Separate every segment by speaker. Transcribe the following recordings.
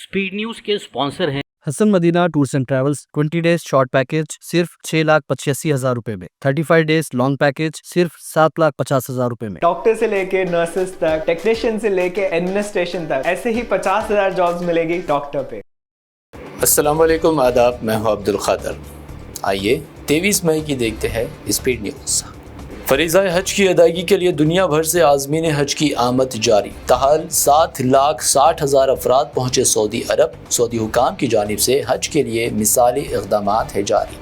Speaker 1: Speed news के sponsor हैं
Speaker 2: Hasan Madina tours and travels. 20 days short package सिर्फ 6,85,000 रुपए में, 35 डेज लॉन्ग पैकेज सिर्फ 7,50,000 रुपए में।
Speaker 3: डॉक्टर से लेके नर्सेस तक, टेक्नीशियन से लेके एडमिनिस्ट्रेशन तक, ऐसे ही 50,000 जॉब्स मिलेगी डॉक्टर पे।
Speaker 4: अस्सलाम वालेकुम, आदाब। मैं हूं अब्दुल खादर। आइए 23 मई की देखते हैं स्पीड न्यूज़। फरीज़ा हज की अदायगी के लिए दुनिया भर से आज़मीन हज की आमद जारी। ताहाल 7,60,000 अफराद पहुँचे सऊदी अरब। सऊदी हुकाम की जानिब से हज के लिए मिसाली इक़दामात है जारी।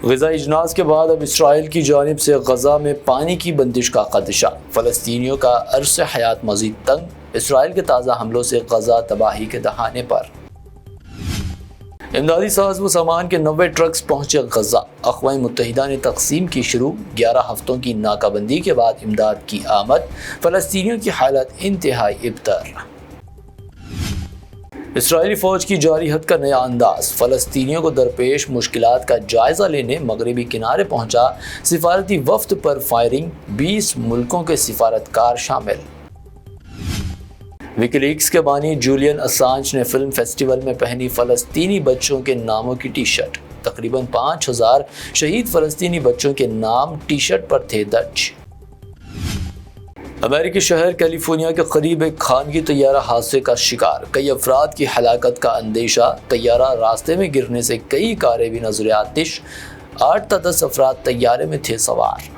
Speaker 4: गज़ा इजलास के बाद अब इसराइल की जानिब से गज़ा में पानी की बंदिश का खदशा। फ़लस्तीनियों का अर्स हयात मज़ीद तंग। इसराइल के ताज़ा हमलों से गज़ा तबाही के दहाने पर। इमदादी साज व सामान के 90 ट्रक्स पहुँचे गज़ा। अक़वाम मुत्तहिदा ने तक़सीम की शुरू। 11 हफ्तों की नाकाबंदी के बाद इमदाद की आमद। फ़लस्तीनियों की हालत इंतहाई इब्तर। इसराइली फ़ौज की जारी हद का नया अंदाज। फ़लस्तीनियों को दरपेश मुश्किलात का जायज़ा लेने मगरबी किनारे पहुँचा सिफारती वफ़द पर फायरिंग। 20 मुल्कों के सिफारतकार शामिल। विकीलीक्स के बानी जूलियन असांज ने फिल्म फेस्टिवल में पहनी फ़लस्तीनी बच्चों के नामों की टी शर्ट। तकरीबन 5,000 शहीद फ़लस्तीनी बच्चों के नाम टी शर्ट पर थे दर्ज। अमेरिकी शहर कैलिफोर्निया के करीब एक खानगी तैयारा हादसे का शिकार। कई अफराद की हलाकत का अंदेशा। तैयारा रास्ते में गिरने से कई कारें भी नजर आतिश। 8 से 10 अफराद तैयारे में थे सवार।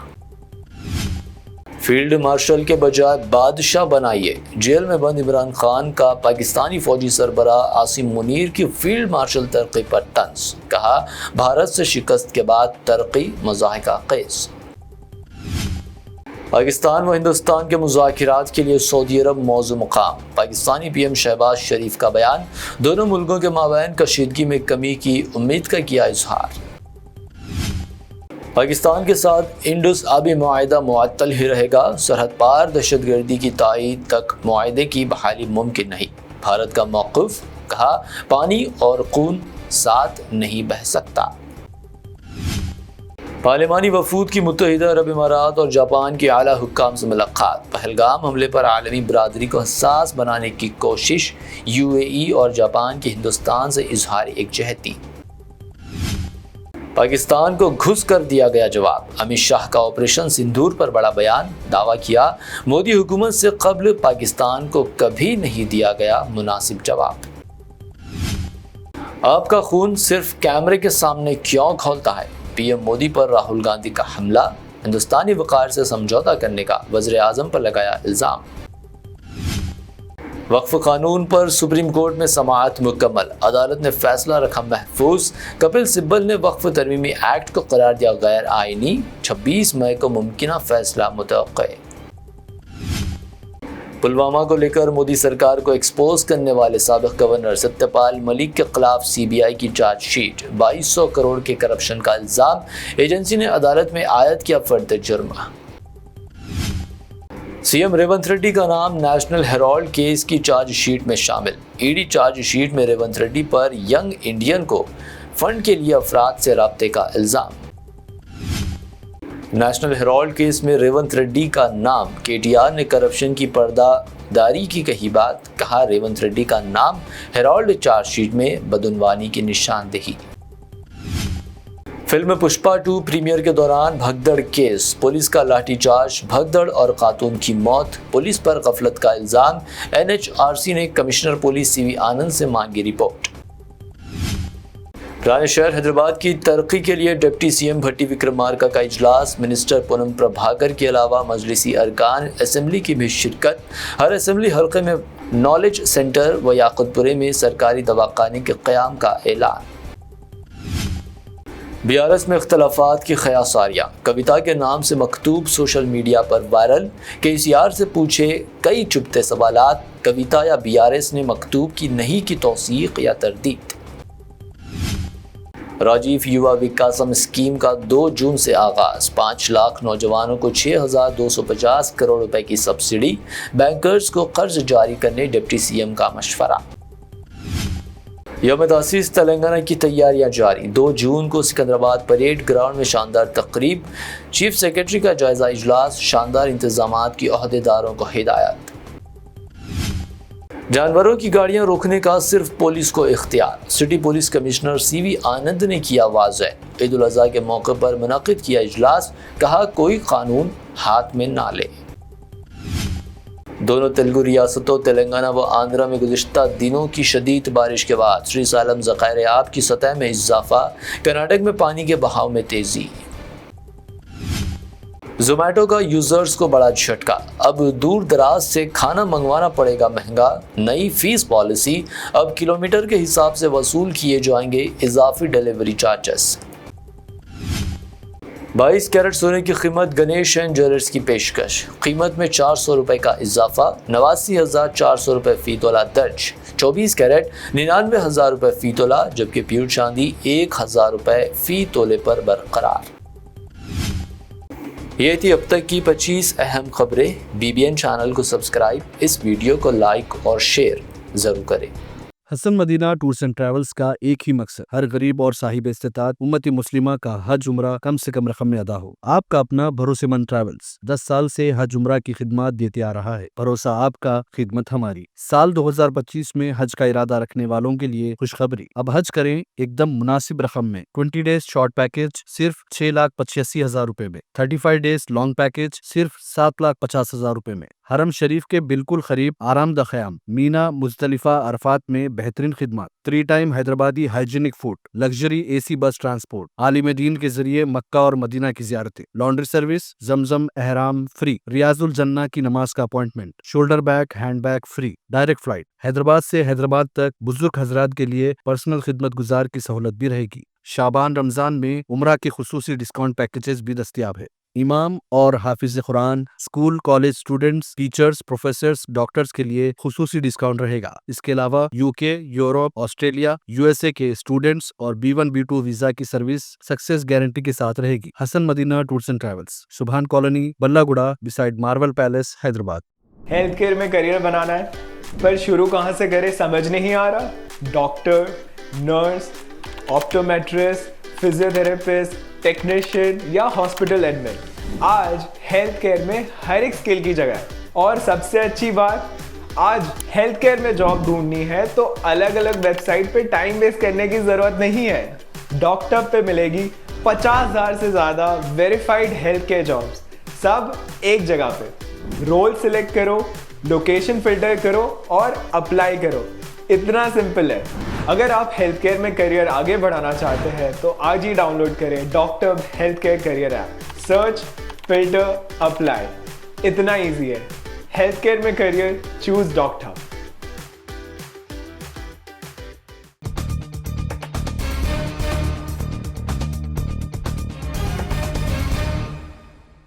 Speaker 4: फील्ड मार्शल के बजाय बादशाह बनाइए। जेल में बंद इमरान खान का पाकिस्तानी फौजी सरबराह आसिम मुनीर की फील्ड मार्शल तरक्की पर तंज। कहा, भारत से शिकस्त के बाद तरक्की मज़ाहिका क़ैस। पाकिस्तान व हिंदुस्तान के मुज़ाकिरात के लिए सऊदी अरब मौजू मुकाम। पाकिस्तानी पीएम शहबाज शरीफ का बयान। दोनों मुल्कों के माबैन कशीदगी में कमी की उम्मीद का किया इजहार। पाकिस्तान के साथ इंडस आबी मुआहिदा मुअत्तल ही रहेगा। सरहद पार दहशतगर्दी की तायीद तक मुआहिदे की बहाली मुमकिन नहीं। भारत का मौक़िफ़। कहा, पानी और खून साथ नहीं बह सकता। पार्लिमानी वफूद की मुत्तहिदा अरब इमारात और जापान के आला हुक्काम से मुलाकात। पहलगाम हमले पर आलमी बरादरी को हसास बनाने की कोशिश। UAE और जापान की हिंदुस्तान से इजहार एकजहती। पाकिस्तान को घुस कर दिया गया जवाब। अमित शाह का ऑपरेशन सिंदूर पर बड़ा बयान। दावा किया, मोदी हुकूमत से कब्ल पाकिस्तान को कभी नहीं दिया गया मुनासिब जवाब। आपका खून सिर्फ कैमरे के सामने क्यों खौलता है? PM मोदी पर राहुल गांधी का हमला। हिंदुस्तानी वक़ार से समझौता करने का वज़ीर आज़म पर लगाया इल्ज़ाम। वक्फ कानून पर सुप्रीम कोर्ट में समाअत मुकम्मल। अदालत ने फैसला रखा महफूज। कपिल सिब्बल ने वक्फ तरमीमी एक्ट को करार दिया गैर आइनी। 26 मई को मुमकिना फैसला मुतवक्के। पुलवामा को लेकर मोदी सरकार को एक्सपोज करने वाले साबिक़ गवर्नर सत्यपाल मलिक के खिलाफ CBI की चार्जशीट। 2200 करोड़ के करप्शन का इल्ज़ाम। एजेंसी ने अदालत में आयद किया फर्द जुर्म। CM रेवंत रेड्डी का नाम नेशनल हेराल्ड केस की चार्जशीट में शामिल। ED चार्जशीट में रेवंत रेड्डी पर यंग इंडियन को फंड के लिए अफराद से राब्ते का इल्ज़ाम। नेशनल हेराल्ड केस में रेवंत रेड्डी का नाम। KTR ने करप्शन की पर्दादारी की कही बात। कहा, रेवंत रेड्डी का नाम हेराल्ड चार्जशीट में बदउनवानी की निशानदेही। फिल्म पुष्पा 2 प्रीमियर के दौरान भगदड़ केस। पुलिस का लाठीचार्ज, भगदड़ और खातून की मौत। पुलिस पर गफलत का इल्ज़ाम। NHRC ने कमिश्नर पुलिस CV आनंद से मांगी रिपोर्ट। पुराने शहर हैदराबाद की तरक्की के लिए डिप्टी CM भट्टी विक्रमार्का का इजलास। मिनिस्टर पूनम प्रभाकर के अलावा मजलिसी अरकान असेंबली की भी शिरकत। हर असेंबली हल्के में नॉलेज सेंटर व याकुतपुरे में सरकारी दवाखाने के क़याम का ऐलान। BRS में इख्तलाफात की ख़यासारियाँ। कविता के नाम से मकतूब सोशल मीडिया पर वायरल। KCR से पूछे कई चुभते सवालात। कविता या BRS ने मकतूब की नहीं की तौसीक़ या तरदीद। राजीव युवा विकासम स्कीम का 2 जून से आगाज़। 5 लाख नौजवानों को 6,250 करोड़ रुपए की सब्सिडी। बैंकर्स को कर्ज जारी करने डिप्टी CM का मशवरा। यौम तासीस तेलंगाना की तैयारियां जारी। 2 जून को सिकंदराबाद परेड ग्राउंड में शानदार तकरीब। चीफ सेक्रेटरी का जायजा इजलास। शानदार इंतजामात की ओहदेदारों को हिदायत। जानवरों की गाड़ियां रोकने का सिर्फ पुलिस को इख्तियार। सिटी पुलिस कमिश्नर सीवी आनंद ने किया वाज़ेह। ईद उल अज़हा के मौके पर मुनक़िद किया इजलास, कहा कोई कानून हाथ में ना ले। दोनों तेलुगु रियासतों तेलंगाना व आंध्रा में गुज़िश्ता दिनों की शदीद बारिश के बाद श्री सालम ज़खायर आब की सतह में इजाफा, कर्नाटक में पानी के बहाव में तेजी। जोमेटो का यूजर्स को बड़ा झटका, अब दूर दराज से खाना मंगवाना पड़ेगा महंगा। नई फीस पॉलिसी, अब किलोमीटर के हिसाब से वसूल किए जाएंगे इजाफी डिलीवरी चार्जेस। 22 कैरेट सोने की कीमत गणेश एंड ज्वेलर्स की पेशकश, कीमत में 400 रुपए का इजाफा, 89,400 रुपए फी तोला दर्ज। 24 कैरेट 99,000 रुपए फी तोला, जबकि प्योर चांदी 1,000 रुपए फी तोले पर बरकरार। ये थी अब तक की 25 अहम खबरें। BBN चैनल को सब्सक्राइब, इस वीडियो को लाइक और शेयर जरूर करें।
Speaker 2: Hasan Madina tours and travels का एक ही मकसद, हर गरीब और साहिब इस्तेताअत उम्मती मुस्लिमा का हज उम्रा कम से कम रकम में अदा हो। आपका अपना भरोसेमंद ट्रैवल्स 10 साल से हज उम्रा की खिदमत देते आ रहा है। भरोसा आपका, खिदमत हमारी। साल 2025 में हज का इरादा रखने वालों के लिए खुशखबरी, अब हज करें एकदम मुनासिब रकम में। 20 डेज शॉर्ट पैकेज सिर्फ 6,85,000 रुपए में, 35 डेज लॉन्ग पैकेज सिर्फ 7,50,000 रुपए में। हरम शरीफ के बिल्कुल करीब आरामदा ख़याम, मीना, मुज़दलिफा, अरफात में बेहतरीन खिदमत, 3 time Hyderabadi hygienic food, luxury AC बस ट्रांसपोर्ट, आलिम दीन के जरिए मक्का और मदीना की ज़ियारतें, लॉन्ड्री सर्विस, जमजम एहराम फ्री, रियाजुल जन्ना की नमाज का appointment, shoulder bag hand bag free, direct flight Hyderabad से हैदराबाद तक। बुजुर्ग हजरात के लिए पर्सनल खिदमत गुजार की सहूलत भी रहेगी। शाबान रमजान में उम्रा के खुसूसी डिस्काउंट पैकेजेस भी दस्तियाब है। इमाम और हाफिज कुरान, school college students, teachers, professors, doctors के लिए खुसूसी डिस्काउंट रहेगा। इसके अलावा UK, यूरोप, ऑस्ट्रेलिया, USA के स्टूडेंट्स और B1 B2 वीजा की सर्विस सक्सेस गारंटी के साथ रहेगी। Hasan Madina tours and travels, Subhan colony, Ballaguda, beside Marvel Palace, Hyderabad.
Speaker 3: Health care में करियर बनाना है, पर शुरू कहाँ से करें समझ नहीं आ रहा। Doctor, nurse, optometrist, physiotherapist, technician या हॉस्पिटल एडमिन, आज हेल्थ केयर में हर एक स्किल की जगह है। और सबसे अच्छी बात, आज हेल्थ केयर में जॉब ढूंढनी है तो अलग अलग वेबसाइट पे टाइम वेस्ट करने की जरूरत नहीं है। डॉक्टर पे मिलेगी 50,000 से ज़्यादा वेरीफाइड हेल्थ केयर जॉब्स, सब एक जगह पे। रोल सिलेक्ट करो, लोकेशन फिल्टर करो और अप्लाई करो, इतना सिंपल है। अगर आप हेल्थ केयर में करियर आगे बढ़ाना चाहते हैं तो आज ही डाउनलोड करें doctor health care career app. Search, filter, apply, इतना इजी है। हेल्थ केयर में करियर, चूज डॉक्टर।